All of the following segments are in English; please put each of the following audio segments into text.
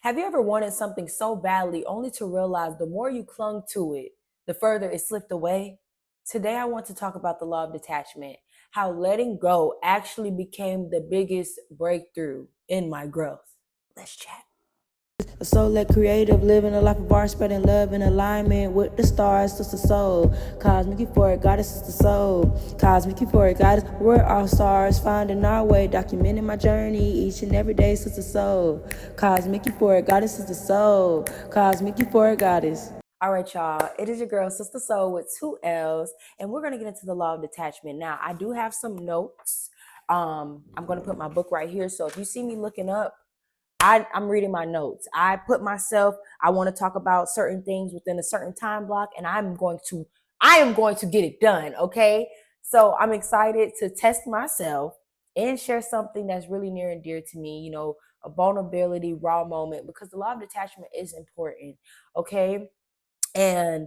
Have you ever wanted something so badly only to realize the more you clung to it, the further it slipped away? Today, I want to talk about the law of detachment, how letting go actually became the biggest breakthrough in my growth. Let's chat. A soul let creative, living a life of art, spreading love in alignment with the stars, sister soul. Cosmic euphoric goddess is the soul. Cosmic euphoric goddess, we're all stars, finding our way, documenting my journey each and every day, sister soul. Cosmic euphoric goddess is the soul. Cosmic euphoric goddess. All right, y'all. It is your girl, Sister Soul, with two L's, and we're gonna get into the law of detachment. Now, I do have some notes. I'm gonna put my book right here. So if you see me looking up, I'm reading my notes. I put myself, I want to talk about certain things within a certain time block, and I am going to get it done. Okay. So I'm excited to test myself and share something that's really near and dear to me, a vulnerability, raw moment, because the law of detachment is important. Okay. And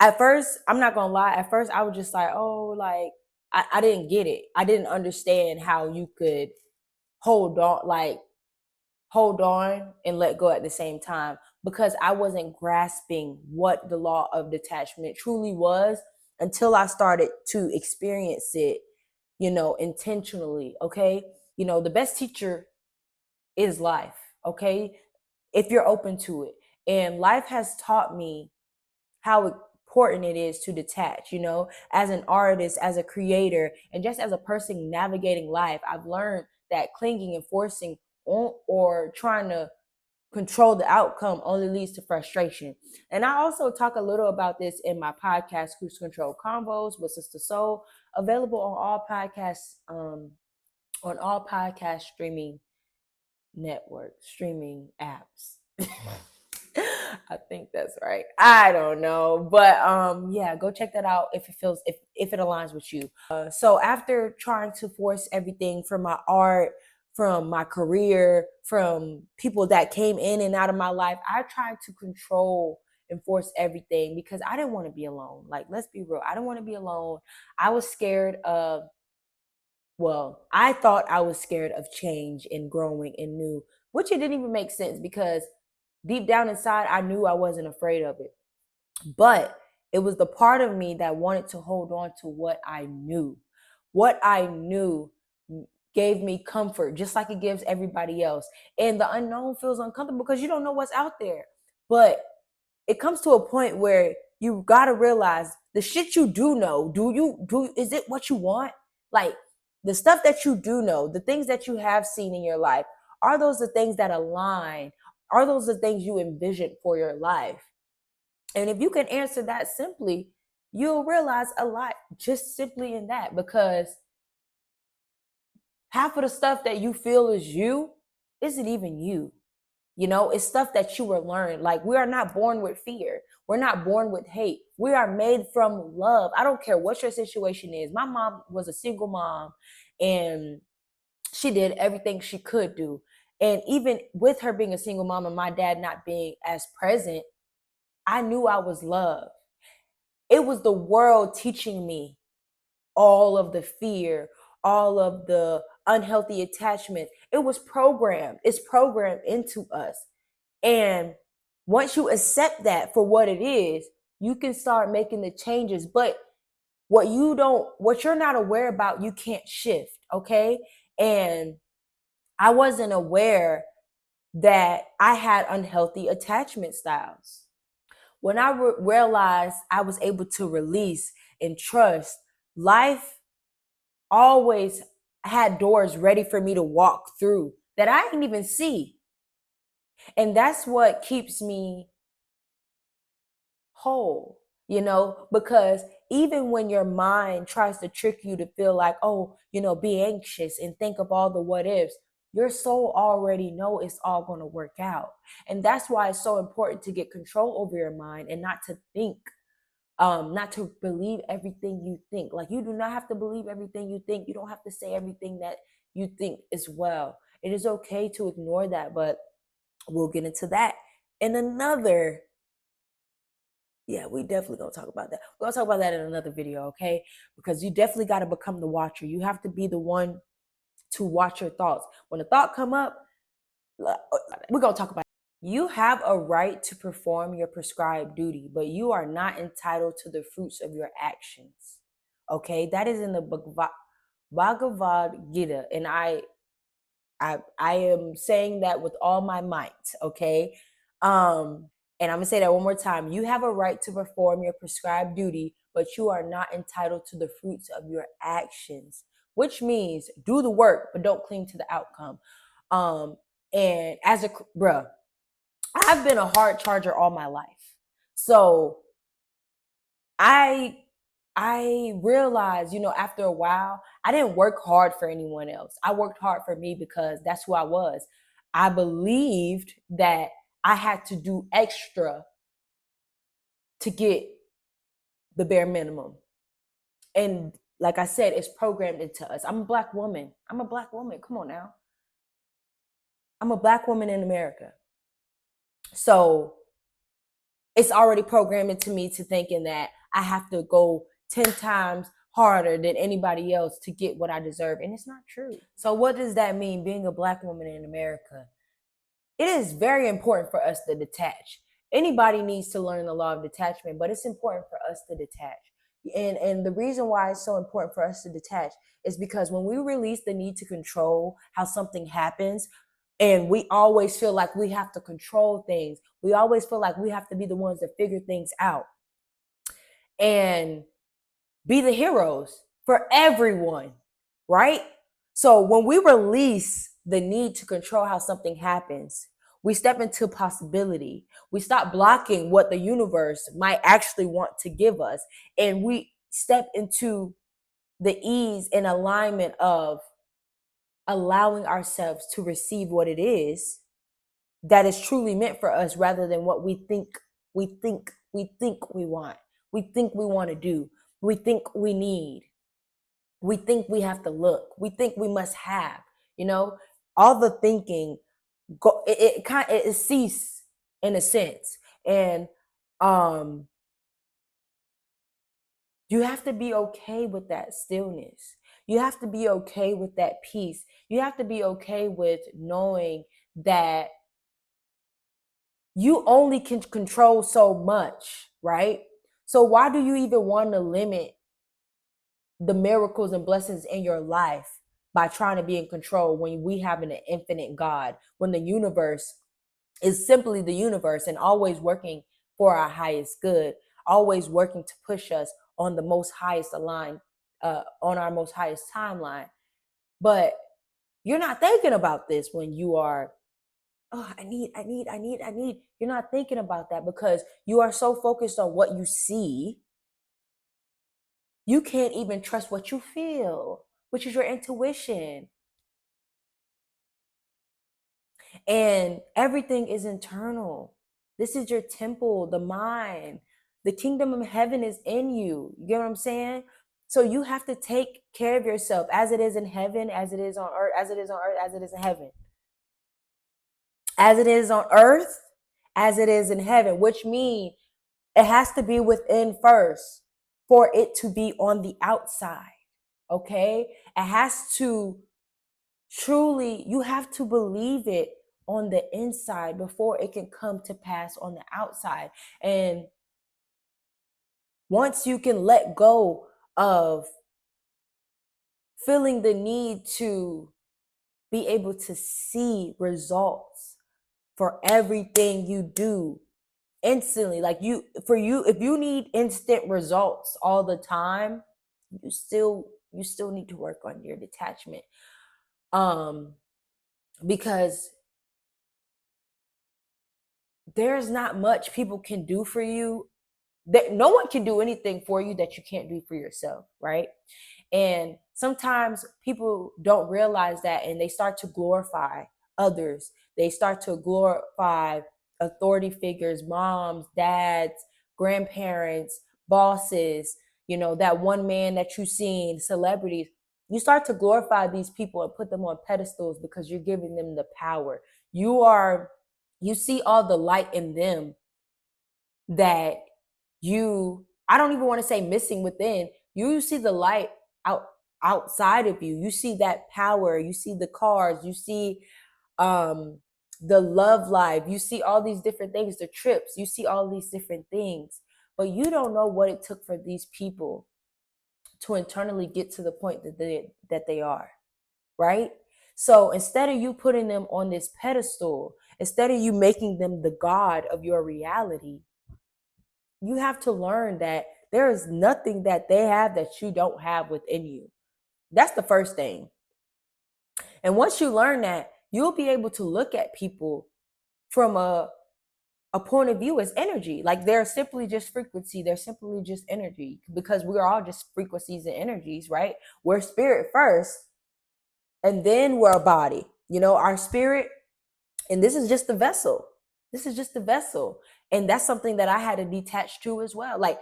at first, I'm not gonna lie, at first I was just like, oh, like I didn't get it. I didn't understand how you could hold on, like hold on and let go at the same time, because I wasn't grasping what the law of detachment truly was until I started to experience it, intentionally. Okay. The best teacher is life. Okay. If you're open to it. And life has taught me how important it is to detach, as an artist, as a creator, and just as a person navigating life. I've learned that clinging and forcing on, or trying to control the outcome, only leads to frustration. And I also talk a little about this in my podcast, Cruise Control Convos with Sister Soul, available on all podcast streaming apps. I think that's right. I don't know, but yeah, go check that out if it aligns with you. So after trying to force everything from my art, from my career, from people that came in and out of my life, I tried to control and force everything because I didn't want to be alone. Like, let's be real, I didn't want to be alone. I was scared of, I thought I was scared of change and growing and new, which it didn't even make sense because deep down inside, I knew I wasn't afraid of it. But it was the part of me that wanted to hold on to what I knew. What I knew gave me comfort, just like it gives everybody else. And the unknown feels uncomfortable because you don't know what's out there. But it comes to a point where you gotta realize the shit you do know, is it what you want? Like, the stuff that you do know, the things that you have seen in your life, are those the things that align? Are those the things you envision for your life? And if you can answer that simply, you'll realize a lot just simply in that, because half of the stuff that you feel is you isn't even you. It's stuff that you were learned. Like, we are not born with fear. We're not born with hate. We are made from love. I don't care what your situation is. My mom was a single mom, and she did everything she could do. And even with her being a single mom and my dad not being as present, I knew I was loved. It was the world teaching me all of the fear, all of the unhealthy attachment. It was programmed. It's programmed into us. And once you accept that for what it is, you can start making the changes. But what you're not aware about, you can't shift. Okay. And I wasn't aware that I had unhealthy attachment styles. When I realized I was able to release and trust, life always had doors ready for me to walk through that I didn't even see. And that's what keeps me whole, because even when your mind tries to trick you to feel like, oh, be anxious and think of all the what ifs, your soul already know it's all going to work out. And that's why it's so important to get control over your mind and not to think, not to believe everything you think. Like, you do not have to believe everything you think. You don't have to say everything that you think as well. It is okay to ignore that, but we'll get into that in another. Yeah, we definitely gonna talk about that. We're gonna talk about that in another video, okay? Because you definitely got to become the watcher. You have to be the one to watch your thoughts. When a thought come up, we're gonna talk about it. You have a right to perform your prescribed duty, but you are not entitled to the fruits of your actions. Okay, that is in the Bhagavad Gita, and I am saying that with all my might. Okay, and I'm gonna say that one more time. You have a right to perform your prescribed duty, but you are not entitled to the fruits of your actions, which means do the work, but don't cling to the outcome. Um, and as a bruh, I've been a hard charger all my life. So I I realized, after a while, I didn't work hard for anyone else. I worked hard for me because that's who I was. I believed that I had to do extra to get the bare minimum. And like I said, it's programmed into us. I'm a black woman. I'm a black woman. Come on now. I'm a black woman in America. So it's already programmed into me to thinking that I have to go 10 times harder than anybody else to get what I deserve. And it's not true. So, what does that mean, being a black woman in America? It is very important for us to detach. Anybody needs to learn the law of detachment, but it's important for us to detach. And the reason why it's so important for us to detach is because when we release the need to control how something happens, and we always feel like we have to control things, we always feel like we have to be the ones that figure things out and be the heroes for everyone, right? So when we release the need to control how something happens, we step into possibility. We stop blocking what the universe might actually want to give us. And we step into the ease and alignment of allowing ourselves to receive what it is that is truly meant for us rather than what we think we want. We think we want to do. We think we need. We think we have to look. We think we must have, you know, all the thinking it cease in a sense. And um you have to be okay with that stillness. You have to be okay with that peace. You have to be okay with knowing that you only can control so much, right? So why do you even want to limit the miracles and blessings in your life by trying to be in control when we have an infinite God, when the universe is simply the universe and always working for our highest good, always working to push us on the most highest align, on our most highest timeline. But you're not thinking about this when you are, oh, I need. You're not thinking about that because you are so focused on what you see, you can't even trust what you feel, which is your intuition. And everything is internal. This is your temple, the mind. The kingdom of heaven is in you. You get what I'm saying? So you have to take care of yourself as it is in heaven, as it is on earth, as it is on earth, as it is in heaven. As it is on earth, as it is in heaven, which means it has to be within first for it to be on the outside. Okay? It has to truly, you have to believe it on the inside before it can come to pass on the outside. And once you can let go of feeling the need to be able to see results for everything you do instantly, like if you need instant results all the time, you still need to work on your detachment. um because there's not much people can do for you, that no one can do anything for you that you can't do for yourself, right? And sometimes people don't realize that, and they start to glorify others. They start to glorify authority figures, moms, dads, grandparents, bosses, that one man that you've seen, celebrities. You start to glorify these people and put them on pedestals because you're giving them the power. You see all the light in them that I don't even want to say missing within. You see the light out outside of you. You see that power, you see the cars, you see um the love life, you see all these different things, the trips, you see all these different things, but you don't know what it took for these people to internally get to the point that they are, right? So instead of you putting them on this pedestal, instead of you making them the god of your reality, you have to learn that there is nothing that they have that you don't have within you. That's the first thing. And once you learn that, you'll be able to look at people from a point of view as energy. Like they're simply just frequency, they're simply just energy, because we're all just frequencies and energies, right? We're spirit first, and then we're a body. Our spirit, and this is just the vessel. This is just the vessel. And that's something that I had to detach to as well. Like,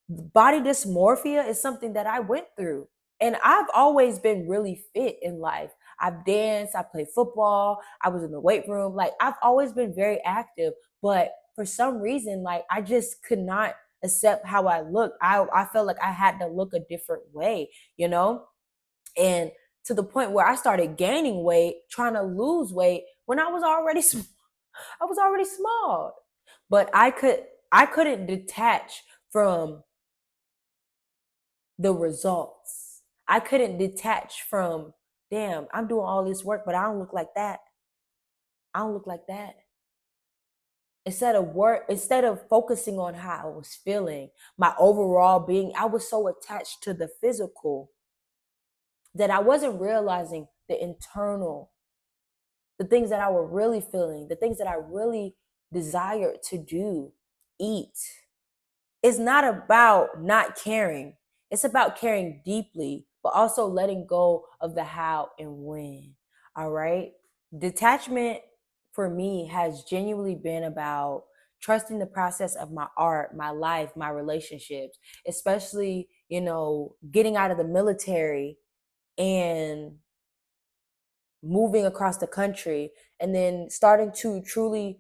body dysmorphia is something that I went through. And I've always been really fit in life. I've danced, I played football, I was in the weight room. Like, I've always been very active. But for some reason, like, I just could not accept how I looked. I felt like I had to look a different way, you know? And to the point where I started gaining weight, trying to lose weight when I was already I was already small. But I couldn't detach from the results. I couldn't detach from, damn, I'm doing all this work, but I don't look like that. I don't look like that. Instead of focusing on how I was feeling, my overall being, I was so attached to the physical that I wasn't realizing the internal, the things that I were really feeling, the things that I really desired to do, eat. It's not about not caring. It's about caring deeply, but also letting go of the how and when. All right. Detachment for me has genuinely been about trusting the process of my art, my life, my relationships, especially, getting out of the military and moving across the country, and then starting to truly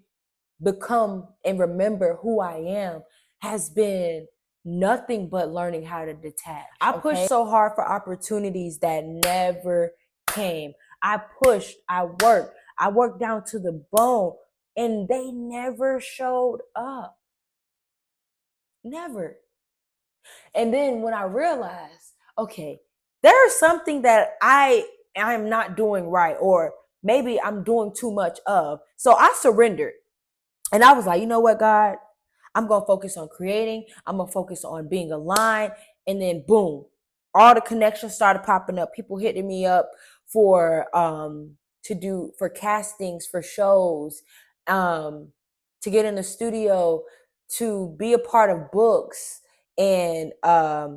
become and remember who I am, has been nothing but learning how to detach. I pushed so hard for opportunities that never came. I worked down to the bone, and they never showed up. Never. And then when I realized, okay, there's something that I am not doing right, or maybe I'm doing too much of. So I surrendered. And I was like, you know what, God? I'm going to focus on creating. I'm going to focus on being aligned. And then boom, all the connections started popping up. People hitting me up for castings, for shows, to get in the studio, to be a part of books. And I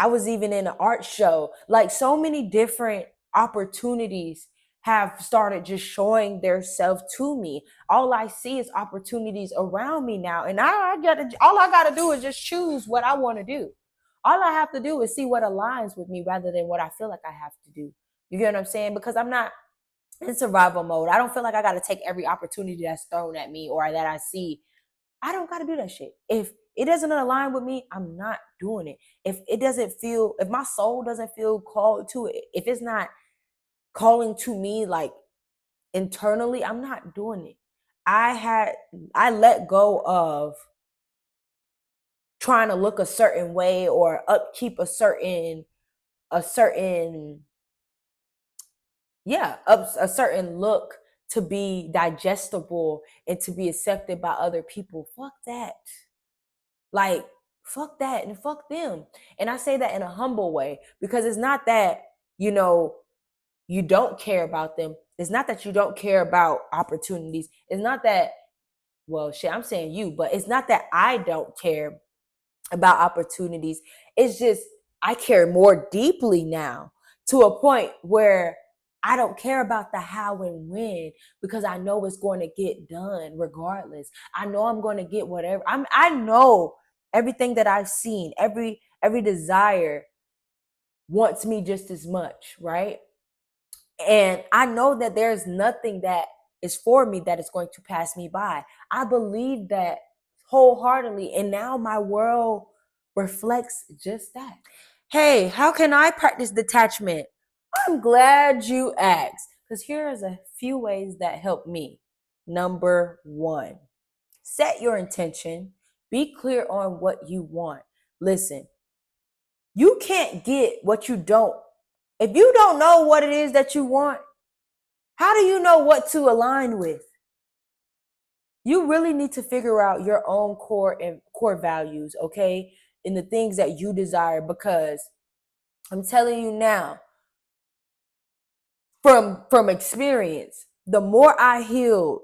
was even in an art show. Like, so many different opportunities have started just showing their self to me. All I see is opportunities around me now. And all I gotta do is just choose what I want to do. All I have to do is see what aligns with me rather than what I feel like I have to do. You get what I'm saying? Because I'm not in survival mode. I don't feel like I gotta take every opportunity that's thrown at me or that I see. I don't got to do that shit. If it doesn't align with me, I'm not doing it. If my soul doesn't feel called to it, if it's not calling to me like internally, I'm not doing it. I let go of trying to look a certain way or upkeep a certain a certain look to be digestible and to be accepted by other people. Fuck that. Like, fuck that and fuck them. And I say that in a humble way, because it's not that, you don't care about them. It's not that you don't care about opportunities. It's not that, well, shit, I'm saying you, but it's not that I don't care about opportunities. It's just I care more deeply now, to a point where I don't care about the how and when, because I know it's going to get done regardless. I know I'm going to get whatever. I know everything that I've seen, every desire wants me just as much, right? And I know that there's nothing that is for me that is going to pass me by. I believe that wholeheartedly. And now my world reflects just that. Hey, how can I practice detachment? I'm glad you asked. Because here's a few ways that help me. Number one, set your intention. Be clear on what you want. Listen, you can't get what you don't. If you don't know what it is that you want, how do you know what to align with? You really need to figure out your own core values, okay? And the things that you desire, because I'm telling you now, from experience, the more I healed,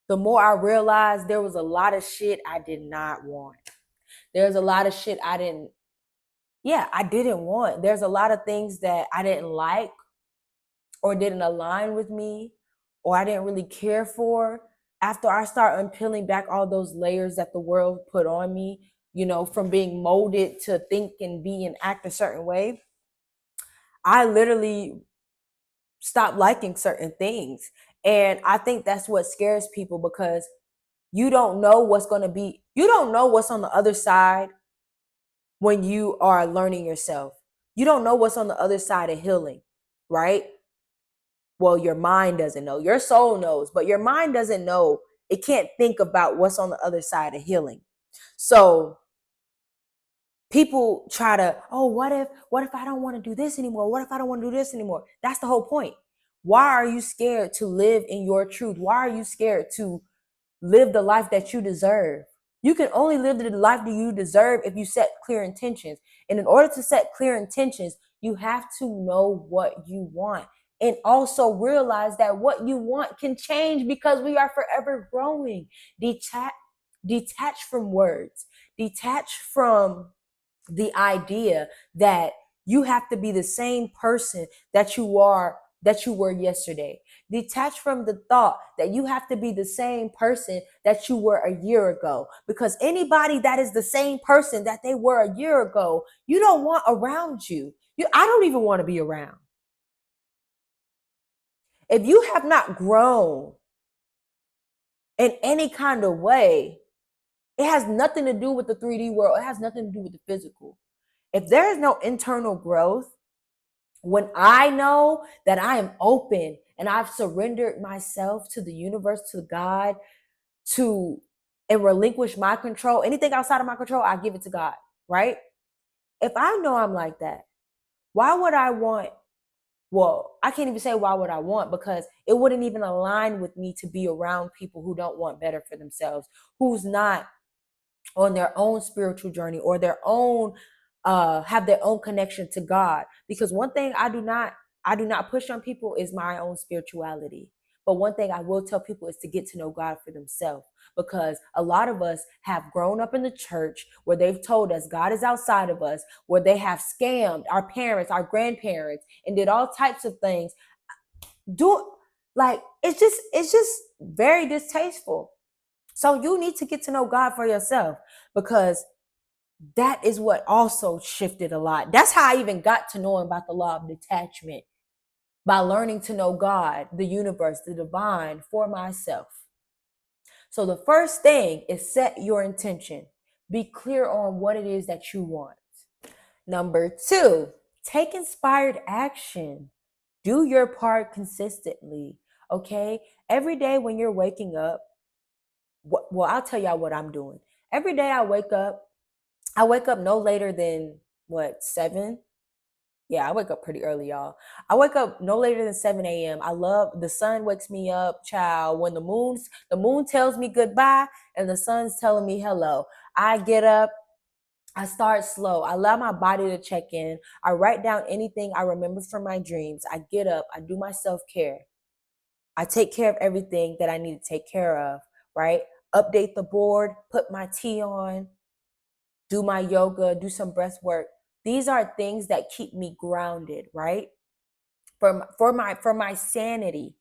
the more I realized there was a lot of shit I did not want. There's a lot of shit I didn't want. There's a lot of things that I didn't like or didn't align with me or I didn't really care for. After I start unpeeling back all those layers that the world put on me, from being molded to think and be and act a certain way, I literally stopped liking certain things. And I think that's what scares people, because you don't know you don't know what's on the other side when you are learning yourself. You don't know what's on the other side of healing, right? Well, your mind doesn't know. Your soul knows, but your mind doesn't know. It can't think about what's on the other side of healing. So people try to, oh, what if I don't want to do this anymore? What if I don't want to do this anymore? That's the whole point. Why are you scared to live in your truth? Why are you scared to live the life that you deserve? You can only live the life that you deserve if you set clear intentions. And in order to set clear intentions, you have to know what you want. And also realize that what you want can change, because we are forever growing. Detach from words. Detach from the idea that you have to be the same person that you were yesterday. Detach from the thought that you have to be the same person that you were a year ago, because anybody that is the same person that they were a year ago, you don't want around you. I don't even want to be around. If you have not grown in any kind of way, it has nothing to do with the 3D world. It has nothing to do with the physical. If there is no internal growth, when I know that I am open and I've surrendered myself to the universe, to God, and relinquish my control, anything outside of my control, I give it to God, right? If I know I'm like that, why would I want, well, I can't even say why would I want, because it wouldn't even align with me to be around people who don't want better for themselves, who's not on their own spiritual journey or their own have their own connection to God. Because one thing I do not push on people is my own spirituality. But one thing I will tell people is to get to know God for themselves, because a lot of us have grown up in the church where they've told us God is outside of us, where they have scammed our parents, our grandparents, and did all types of things. It's just very distasteful. So you need to get to know God for yourself, because that is what also shifted a lot. That's how I even got to knowing about the law of detachment, by learning to know God, the universe, the divine for myself. So the first thing is set your intention. Be clear on what it is that you want. Number two, take inspired action. Do your part consistently. Okay? Every day when you're waking up, well, I'll tell y'all what I'm doing. Every day I wake up no later than what, 7? Yeah, I wake up pretty early, y'all. I wake up no later than 7 a.m. I love the sun wakes me up, child. When the moon tells me goodbye and the sun's telling me hello. I get up, I start slow. I allow my body to check in. I write down anything I remember from my dreams. I get up, I do my self-care. I take care of everything that I need to take care of, right? Update the board, put my tea on, do my yoga, do some breath work. These are things that keep me grounded, right? For my sanity,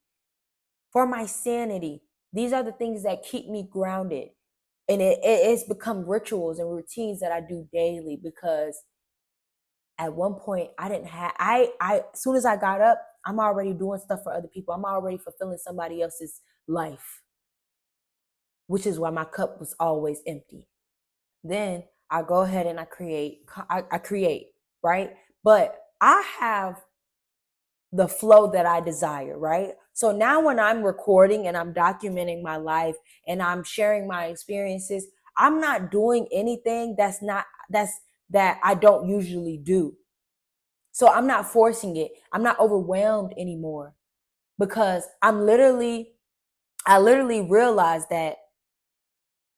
for my sanity. These are the things that keep me grounded. And it's become rituals and routines that I do daily, because at one point I didn't have I as soon as I got up, I'm already doing stuff for other people. I'm already fulfilling somebody else's life, which is why my cup was always empty. Then I go ahead and I create, right? But I have the flow that I desire, right? So now when I'm recording and I'm documenting my life and I'm sharing my experiences, I'm not doing anything that I don't usually do. So I'm not forcing it. I'm not overwhelmed anymore because I literally realized that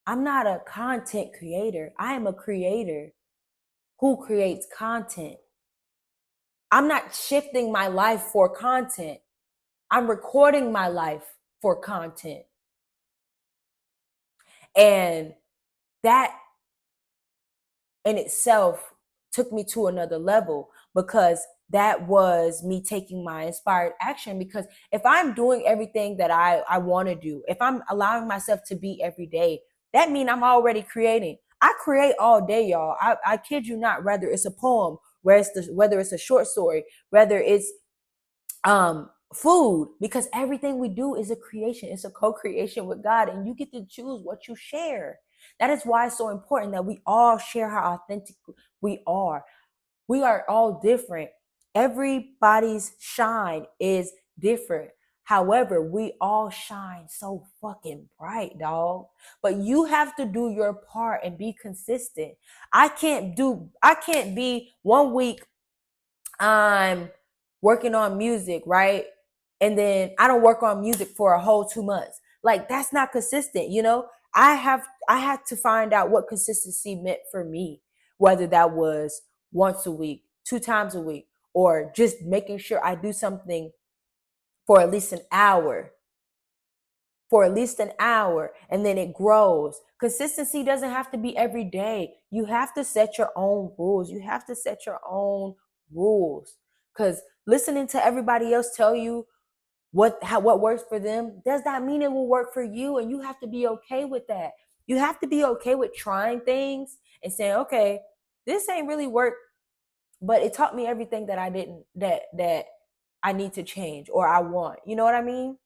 I'm not a content creator. I am a creator who creates content. I'm not shifting my life for content. I'm recording my life for content. And that in itself took me to another level because that was me taking my inspired action. Because if I'm doing everything that I want to do, if I'm allowing myself to be every day, that means I'm already creating. I create all day, y'all. I kid you not, whether it's a poem, whether it's a short story, whether it's food, because everything we do is a creation. It's a co-creation with God, and you get to choose what you share. That is why it's so important that we all share how authentic we are. We are all different. Everybody's shine is different. However, we all shine so fucking bright, dog. But you have to do your part and be consistent. I can't be 1 week I'm working on music, right? And then I don't work on music for a whole 2 months. Like that's not consistent, you know? I had to find out what consistency meant for me, whether that was once a week, 2 times a week, or just making sure I do something for at least an hour, and then it grows. Consistency doesn't have to be every day. You have to set your own rules. You have to set your own rules, because listening to everybody else tell you what works for them does not mean it will work for you, and you have to be okay with that. You have to be okay with trying things and saying, okay, this ain't really work, but it taught me everything that I didn't that I need to change or I want. You know what I mean?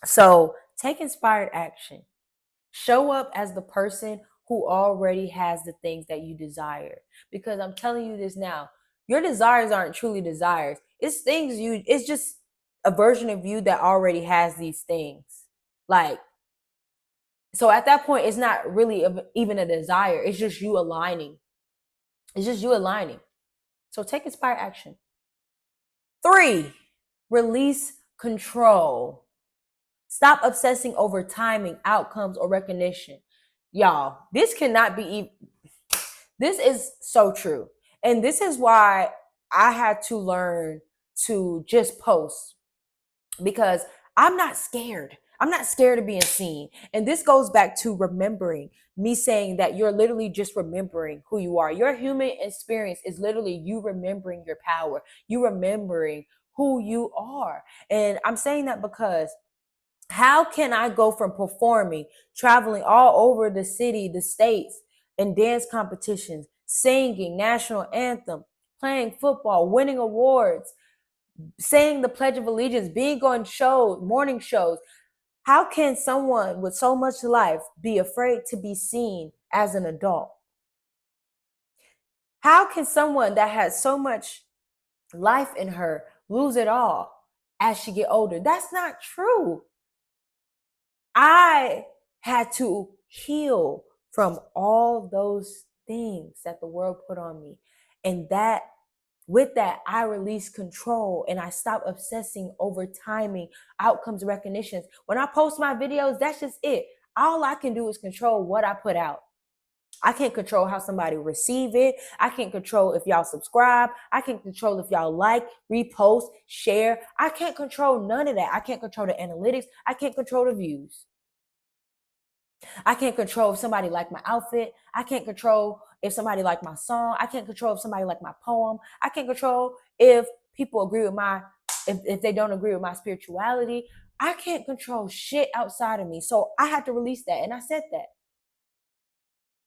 So take inspired action. Show up as the person who already has the things that you desire. Because I'm telling you this now, your desires aren't truly desires. It's just a version of you that already has these things. Like, so at that point, it's not really even a desire. It's just you aligning. It's just you aligning. So take inspired action. 3, release control. Stop obsessing over timing, outcomes, or recognition. Y'all, this is so true. And this is why I had to learn to just post, because I'm not scared. I'm not scared of being seen. And this goes back to remembering, me saying that you're literally just remembering who you are. Your human experience is literally you remembering your power, you remembering who you are. And I'm saying that because how can I go from performing, traveling all over the city, the states, in dance competitions, singing national anthem, playing football, winning awards, saying the Pledge of Allegiance, being on shows, morning shows? How can someone with so much life be afraid to be seen as an adult? How can someone that has so much life in her lose it all as she get older? That's not true. I had to heal from all those things that the world put on me. And that with that, I released control and I stopped obsessing over timing, outcomes, recognitions. When I post my videos, that's just it. All I can do is control what I put out. I can't control how somebody receive it. I can't control if y'all subscribe. I can't control if y'all like, repost, share. I can't control none of that. I can't control the analytics. I can't control the views. I can't control if somebody like my outfit. I can't control if somebody like my song. I can't control if somebody like my poem. I can't control if people agree with if they don't agree with my spirituality. I can't control shit outside of me. So I had to release that. And I said that.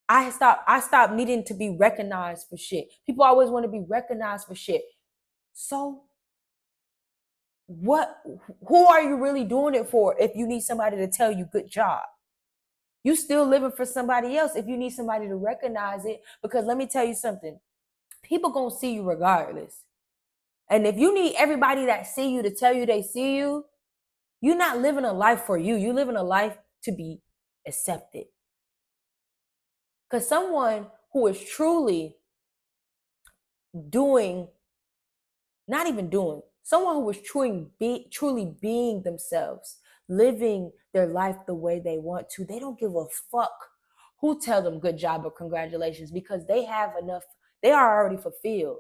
I stopped needing to be recognized for shit. People always want to be recognized for shit. So what who are you really doing it for if you need somebody to tell you good job? You still living for somebody else if you need somebody to recognize it. Because let me tell you something, people gonna see you regardless. And if you need everybody that see you to tell you they see you, You're not living a life for you. You're living a life to be accepted. Because someone who is truly doing, not even doing, someone who is truly being themselves, living their life the way they want to, they don't give a fuck who tell them good job or congratulations, because they have enough. They are already fulfilled.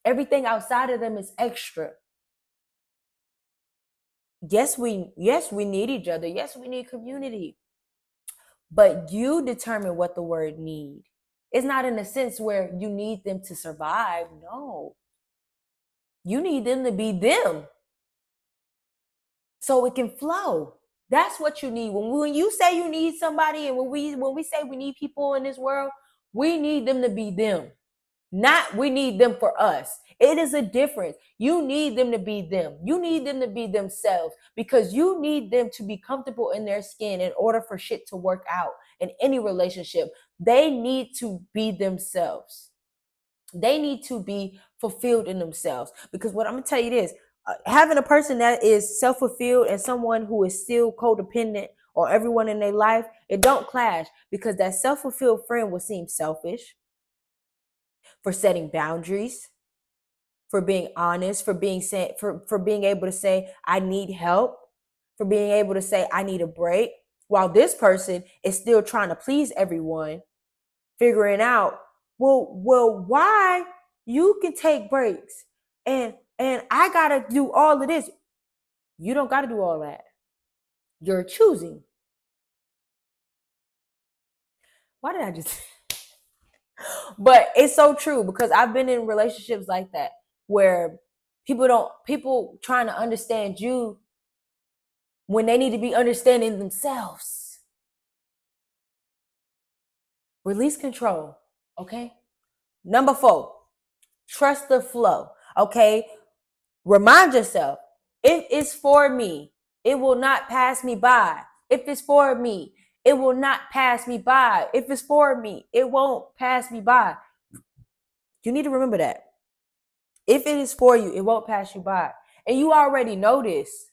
Everything outside of them is extra. Yes, we need each other. Yes, we need community. But you determine what the word need. It's not in a sense where you need them to survive. No. You need them to be them so it can flow. That's what you need. When you say you need somebody, and when we say we need people in this world, we need them to be them. Not we need them for us. It is a difference. You need them to be them. You need them to be themselves, because you need them to be comfortable in their skin in order for shit to work out in any relationship. They need to be themselves. They need to be fulfilled in themselves. Because what I'm going to tell you this, having a person that is self-fulfilled and someone who is still codependent on everyone in their life, it don't clash, because that self-fulfilled friend will seem selfish for setting boundaries, for being honest, for being able to say I need help, for being able to say I need a break, while this person is still trying to please everyone, figuring out, why you can take breaks and I got to do all of this. You don't got to do all that. You're choosing. Why did I just But it's so true, because I've been in relationships like that where people trying to understand you when they need to be understanding themselves. Release control. Okay. Number 4, trust the flow. Okay. Remind yourself, if it's for me, it will not pass me by. If it's for me, it will not pass me by. If it's for me, it won't pass me by. You need to remember that. If it is for you, it won't pass you by. And you already know this.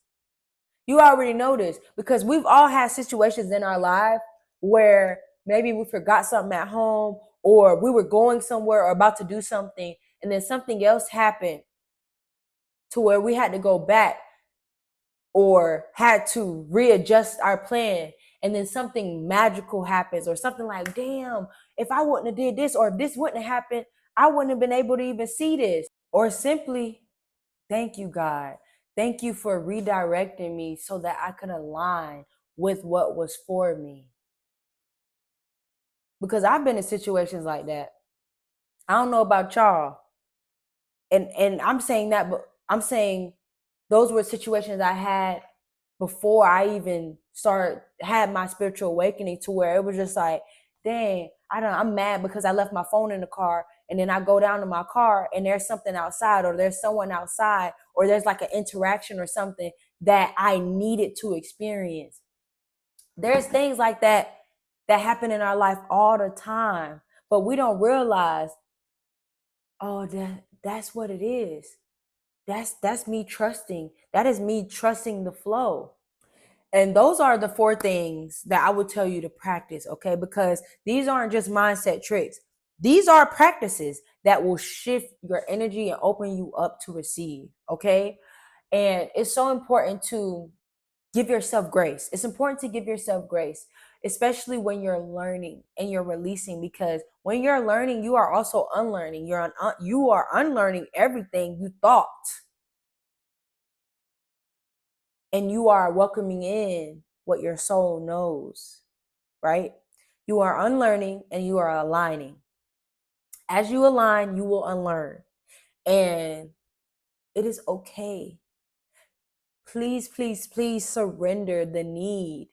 You already know this, because we've all had situations in our life where maybe we forgot something at home, or we were going somewhere or about to do something, and then something else happened to where we had to go back or had to readjust our plan, and then something magical happens, or something like, damn, if I wouldn't have did this, or if this wouldn't have happened, I wouldn't have been able to even see this. Or simply, thank you, God. Thank you for redirecting me so that I could align with what was for me. Because I've been in situations like that. I don't know about y'all. And I'm saying that, but I'm saying those were situations I had before I even had my spiritual awakening, to where it was just like, dang, I'm mad because I left my phone in the car, and then I go down to my car and there's something outside, or there's someone outside, or there's like an interaction or something that I needed to experience. There's things like that happen in our life all the time, but we don't realize, oh, that's what it is. That's me trusting. That is me trusting the flow. And those are the 4 things that I would tell you to practice, okay? Because these aren't just mindset tricks. These are practices that will shift your energy and open you up to receive, okay? And it's so important to give yourself grace. It's important to give yourself grace, especially when you're learning and you're releasing, because when you're learning, you are also unlearning. You are unlearning everything you thought, and you are welcoming in what your soul knows, right? You are unlearning and you are aligning. As you align, you will unlearn. And it is okay. Please, please, please surrender the need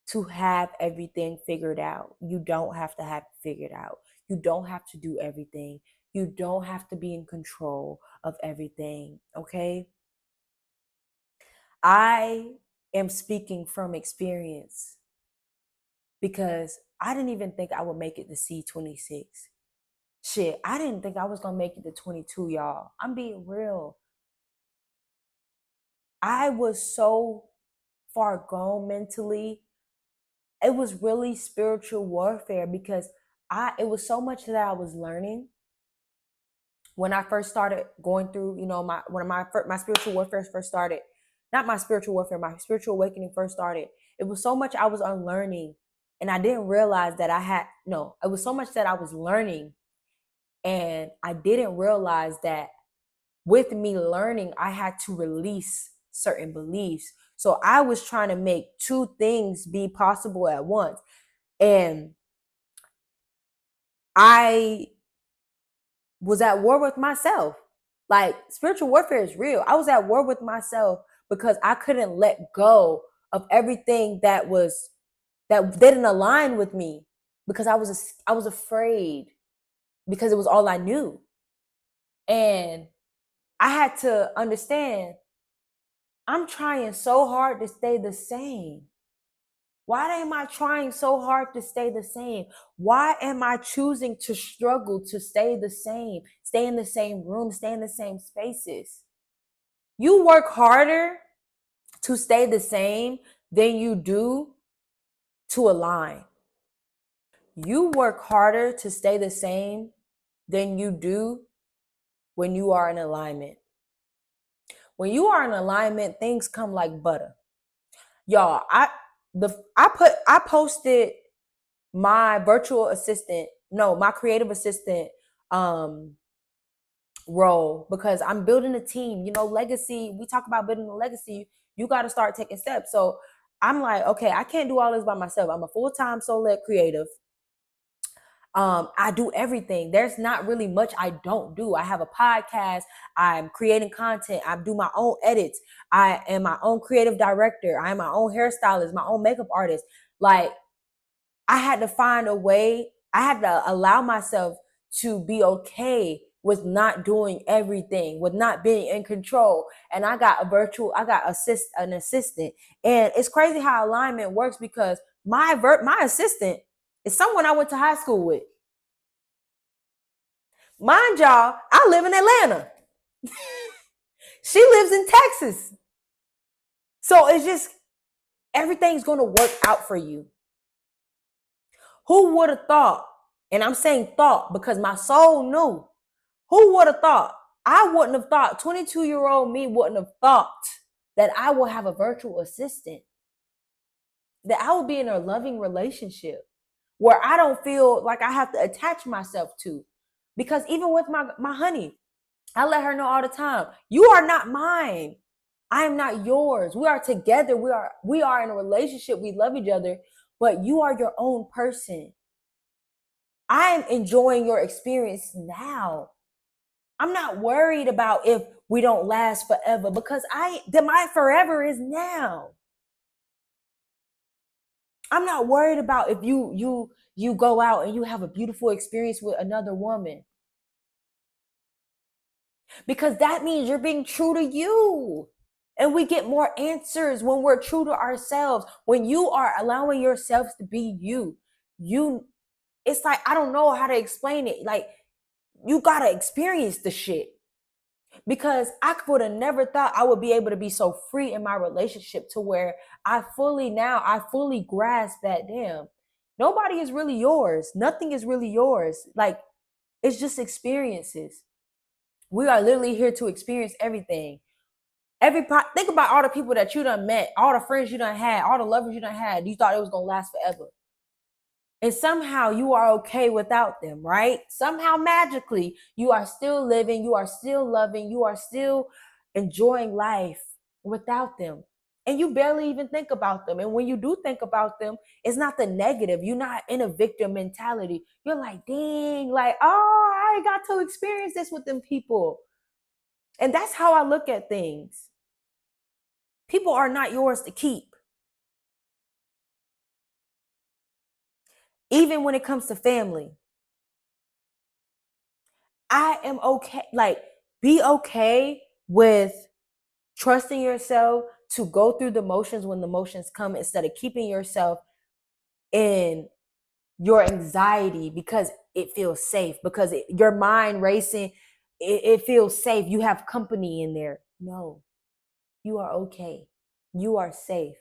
to have everything figured out. You don't have to have it figured out. You don't have to do everything. You don't have to be in control of everything, okay? I am speaking from experience, because I didn't even think I would make it to C26. Shit, I didn't think I was going to make it to 22, y'all. I'm being real. I was so far gone mentally. It was really spiritual warfare because it was so much that I was learning when I first started going through, my when my spiritual warfare first started. Not my spiritual warfare, my spiritual awakening first started. It was so much I was unlearning, and I didn't realize that I had no. It was so much that I was learning, and I didn't realize that with me learning, I had to release certain beliefs. So I was trying to make two things be possible at once. And I was at war with myself. Like, spiritual warfare is real. I was at war with myself because I couldn't let go of everything that didn't align with me because I was afraid because it was all I knew. And I had to understand I'm trying so hard to stay the same. Why am I trying so hard to stay the same? Why am I choosing to struggle to stay the same, stay in the same room, stay in the same spaces? You work harder to stay the same than you do to align. You work harder to stay the same than you do when you are in alignment. When you are in alignment, things come like butter. Y'all, I posted my virtual assistant, no, my creative assistant um role because I'm building a team. Legacy, we talk about building a legacy, you got to start taking steps. So I'm like, okay, I can't do all this by myself. I'm a full-time solo creative. I do everything. There's not really much I don't do. I have a podcast. I'm creating content. I do my own edits. I am my own creative director. I am my own hairstylist, my own makeup artist. Like, I had to find a way. I had to allow myself to be okay with not doing everything, with not being in control. And I got an assistant. And it's crazy how alignment works because my assistant is someone I went to high school with. Mind y'all, I live in Atlanta. She lives in Texas. So it's just everything's going to work out for you. Who would have thought? And I'm saying thought because my soul knew. Who would have thought? I wouldn't have thought. 22-year-old me wouldn't have thought that I will have a virtual assistant, that I will be in a loving relationship where I don't feel like I have to attach myself to. Because even with my honey, I let her know all the time, you are not mine. I am not yours. We are together. We are in a relationship. We love each other, but you are your own person. I am enjoying your experience now. I'm not worried about if we don't last forever because my forever is now. I'm not worried about if you go out and you have a beautiful experience with another woman because that means you're being true to you. And we get more answers when we're true to ourselves. When you are allowing yourselves to be you it's like I don't know how to explain it. Like, you got to experience the shit. Because I would have never thought I would be able to be so free in my relationship to where I fully grasp that, damn, nobody is really yours. Nothing is really yours. Like, it's just experiences. We are literally here to experience everything. Think about all the people that you done met, all the friends you done had, all the lovers you done had. You thought it was gonna last forever. And somehow you are okay without them, right? Somehow magically you are still living, you are still loving, you are still enjoying life without them. And you barely even think about them. And when you do think about them, it's not the negative. You're not in a victim mentality. You're like, dang, like, oh, I got to experience this with them people. And that's how I look at things. People are not yours to keep. Even when it comes to family, I am okay. Like, be okay with trusting yourself to go through the motions when the motions come instead of keeping yourself in your anxiety because it feels safe, because your mind racing, it feels safe. You have company in there. No. You are okay. You are safe.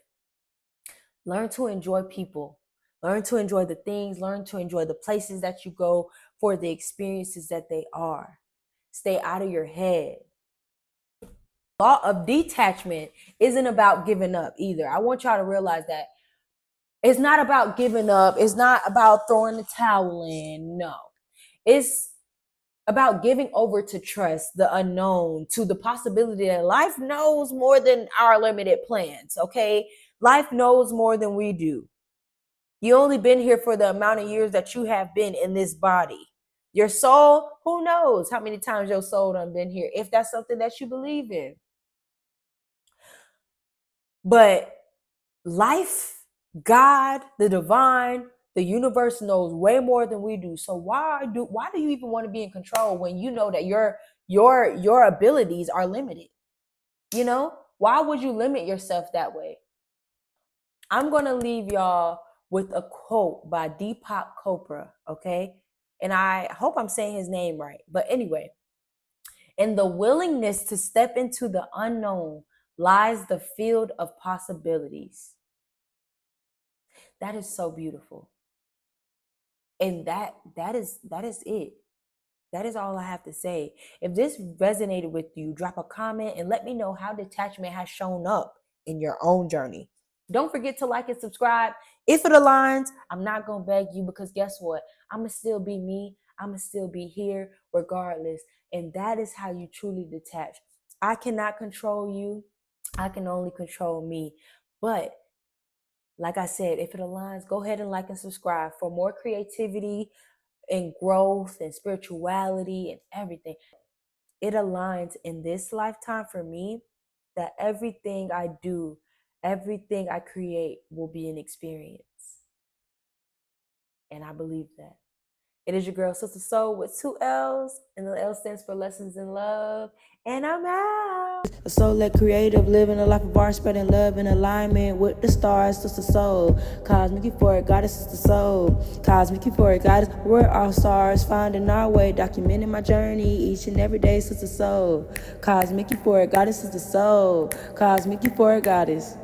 Learn to enjoy people. Learn to enjoy the things. Learn to enjoy the places that you go for the experiences that they are. Stay out of your head. Law of detachment isn't about giving up either. I want y'all to realize that it's not about giving up. It's not about throwing the towel in. No. It's about giving over to trust, the unknown, to the possibility that life knows more than our limited plans, okay? Life knows more than we do. You only been here for the amount of years that you have been in this body. Your soul, who knows how many times your soul done been here, if that's something that you believe in. But life, God, the divine, the universe knows way more than we do. So why do you even want to be in control when you know that your abilities are limited? You know? Why would you limit yourself that way? I'm going to leave y'all with a quote by Deepak Chopra, okay? And I hope I'm saying his name right. But anyway, in the willingness to step into the unknown lies the field of possibilities. That is so beautiful. And that is it. That is all I have to say. If this resonated with you, drop a comment and let me know how detachment has shown up in your own journey. Don't forget to like and subscribe. If it aligns, I'm not going to beg you, because guess what? I'm going to still be me. I'm going to still be here regardless. And that is how you truly detach. I cannot control you. I can only control me. But like I said, if it aligns, go ahead and like and subscribe for more creativity and growth and spirituality and everything. It aligns in this lifetime for me that everything I do, everything I create will be an experience. And I believe that. It is your girl, Sister Soul, with 2 L's, and the L stands for Lessons in Love. And I'm out. A soul-led creative, living a life of art, spreading love in alignment with the stars, Sister Soul. Cosmic euphoric goddess, Sister Soul. Cosmic euphoric goddess, we're all stars, finding our way, documenting my journey each and every day, Sister Soul. Cosmic euphoric goddess, Sister Soul. Cosmic euphoric goddess.